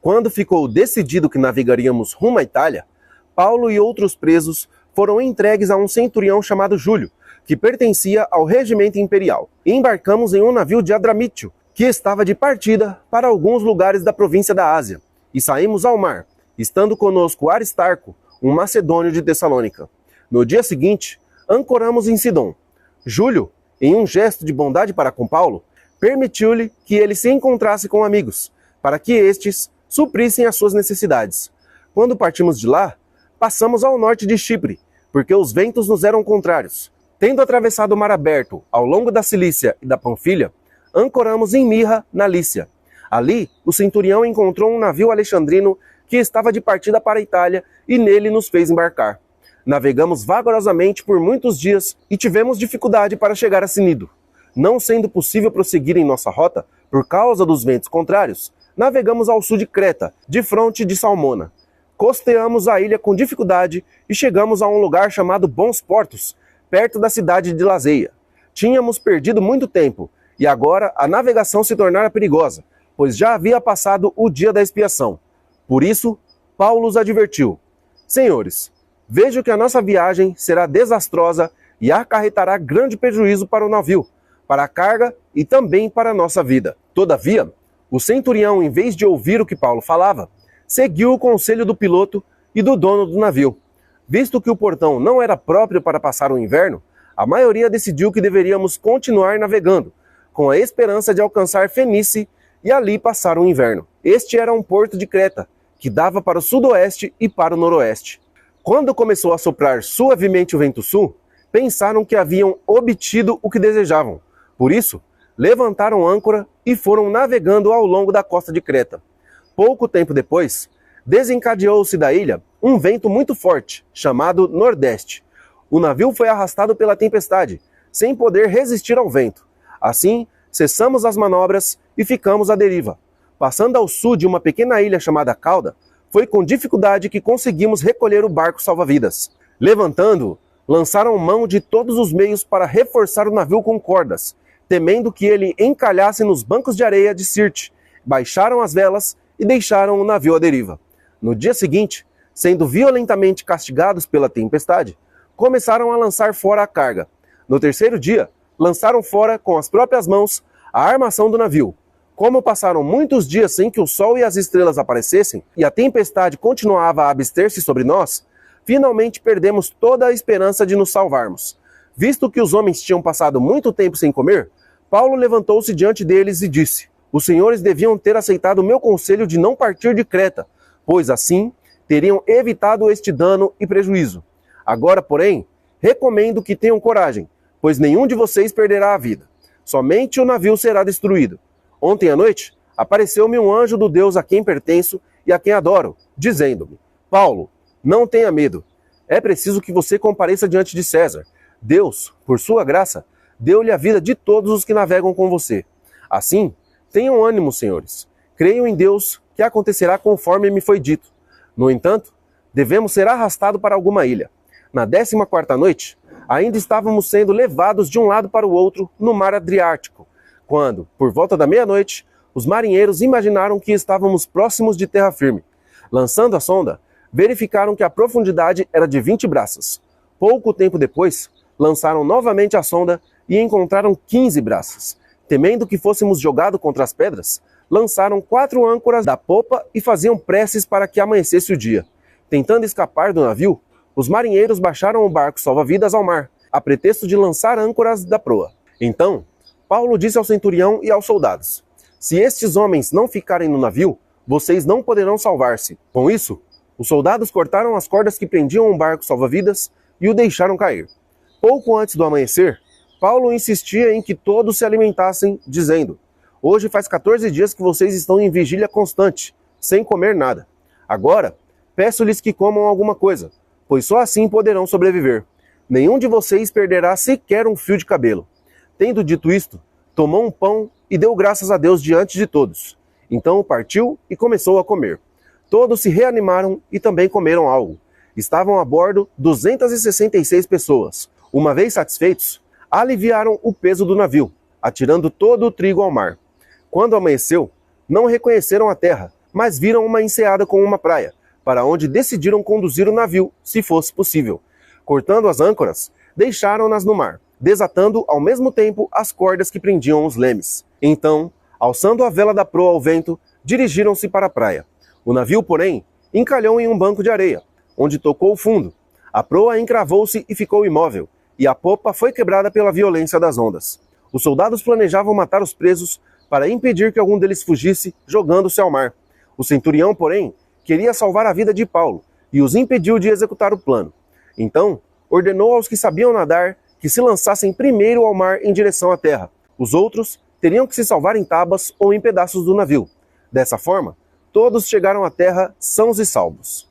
Quando ficou decidido que navegaríamos rumo à Itália, Paulo e outros presos foram entregues a um centurião chamado Júlio, que pertencia ao regimento imperial. E embarcamos em um navio de Adramítio, que estava de partida para alguns lugares da província da Ásia, e saímos ao mar, estando conosco Aristarco, um macedônio de Tessalônica. No dia seguinte, ancoramos em Sidom. Júlio, em um gesto de bondade para com Paulo, permitiu-lhe que ele se encontrasse com amigos, para que estes suprissem as suas necessidades. Quando partimos de lá, passamos ao norte de Chipre, porque os ventos nos eram contrários. Tendo atravessado o mar aberto ao longo da Cilícia e da Panfilha, ancoramos em Mirra, na Lícia. Ali, o centurião encontrou um navio alexandrino que estava de partida para a Itália e nele nos fez embarcar. Navegamos vagarosamente por muitos dias e tivemos dificuldade para chegar a Cnido. Não sendo possível prosseguir em nossa rota, por causa dos ventos contrários, navegamos ao sul de Creta, de fronte de Salmona. Costeamos a ilha com dificuldade e chegamos a um lugar chamado Bons Portos, perto da cidade de Lazeia. Tínhamos perdido muito tempo, e agora a navegação se tornara perigosa, pois já havia passado o dia da expiação. Por isso, Paulo os advertiu: Senhores, vejo que a nossa viagem será desastrosa e acarretará grande prejuízo para o navio, para a carga e também para a nossa vida. Todavia, o centurião, em vez de ouvir o que Paulo falava, seguiu o conselho do piloto e do dono do navio. Visto que o portão não era próprio para passar o inverno, a maioria decidiu que deveríamos continuar navegando, com a esperança de alcançar Fenice e ali passar o inverno. Este era um porto de Creta, que dava para o sudoeste e para o noroeste. Quando começou a soprar suavemente o vento sul, pensaram que haviam obtido o que desejavam. Por isso, levantaram âncora e foram navegando ao longo da costa de Creta. Pouco tempo depois, desencadeou-se da ilha um vento muito forte, chamado Nordeste. O navio foi arrastado pela tempestade, sem poder resistir ao vento. Assim, cessamos as manobras e ficamos à deriva. Passando ao sul de uma pequena ilha chamada Cauda, foi com dificuldade que conseguimos recolher o barco salva-vidas. Levantando-o, lançaram mão de todos os meios para reforçar o navio com cordas, temendo que ele encalhasse nos bancos de areia de Sirte. Baixaram as velas e deixaram o navio à deriva. No dia seguinte, sendo violentamente castigados pela tempestade, começaram a lançar fora a carga. No terceiro dia, lançaram fora com as próprias mãos a armação do navio. Como passaram muitos dias sem que o sol e as estrelas aparecessem, e a tempestade continuava a abater-se sobre nós, finalmente perdemos toda a esperança de nos salvarmos. Visto que os homens tinham passado muito tempo sem comer, Paulo levantou-se diante deles e disse: Os senhores deviam ter aceitado o meu conselho de não partir de Creta, pois assim teriam evitado este dano e prejuízo. Agora, porém, recomendo que tenham coragem, pois nenhum de vocês perderá a vida. Somente o navio será destruído. Ontem à noite, apareceu-me um anjo do Deus a quem pertenço e a quem adoro, dizendo-me: Paulo, não tenha medo. É preciso que você compareça diante de César. Deus, por sua graça, deu-lhe a vida de todos os que navegam com você. Assim, tenham ânimo, senhores. Creio em Deus que acontecerá conforme me foi dito. No entanto, devemos ser arrastados para alguma ilha. Na 14ª noite, ainda estávamos sendo levados de um lado para o outro no mar Adriático, quando, por volta da meia-noite, os marinheiros imaginaram que estávamos próximos de terra firme. Lançando a sonda, verificaram que a profundidade era de 20 braças. Pouco tempo depois, lançaram novamente a sonda e encontraram 15 braças. Temendo que fôssemos jogados contra as pedras, lançaram 4 âncoras da popa e faziam preces para que amanhecesse o dia. Tentando escapar do navio, os marinheiros baixaram o barco salva-vidas ao mar, a pretexto de lançar âncoras da proa. Então, Paulo disse ao centurião e aos soldados: Se estes homens não ficarem no navio, vocês não poderão salvar-se. Com isso, os soldados cortaram as cordas que prendiam o barco salva-vidas e o deixaram cair. Pouco antes do amanhecer, Paulo insistia em que todos se alimentassem, dizendo: Hoje faz 14 dias que vocês estão em vigília constante, sem comer nada. Agora, peço-lhes que comam alguma coisa, pois só assim poderão sobreviver. Nenhum de vocês perderá sequer um fio de cabelo. Tendo dito isto, tomou um pão e deu graças a Deus diante de todos. Então partiu e começou a comer. Todos se reanimaram e também comeram algo. Estavam a bordo 266 pessoas. Uma vez satisfeitos, aliviaram o peso do navio, atirando todo o trigo ao mar. Quando amanheceu, não reconheceram a terra, mas viram uma enseada com uma praia, para onde decidiram conduzir o navio, se fosse possível. Cortando as âncoras, deixaram-nas no mar, desatando ao mesmo tempo as cordas que prendiam os lemes. Então, alçando a vela da proa ao vento, dirigiram-se para a praia. O navio, porém, encalhou em um banco de areia, onde tocou o fundo. A proa encravou-se e ficou imóvel, e a popa foi quebrada pela violência das ondas. Os soldados planejavam matar os presos para impedir que algum deles fugisse, jogando-se ao mar. O centurião, porém, queria salvar a vida de Paulo e os impediu de executar o plano. Então, ordenou aos que sabiam nadar que se lançassem primeiro ao mar em direção à terra. Os outros teriam que se salvar em tábuas ou em pedaços do navio. Dessa forma, todos chegaram à terra sãos e salvos.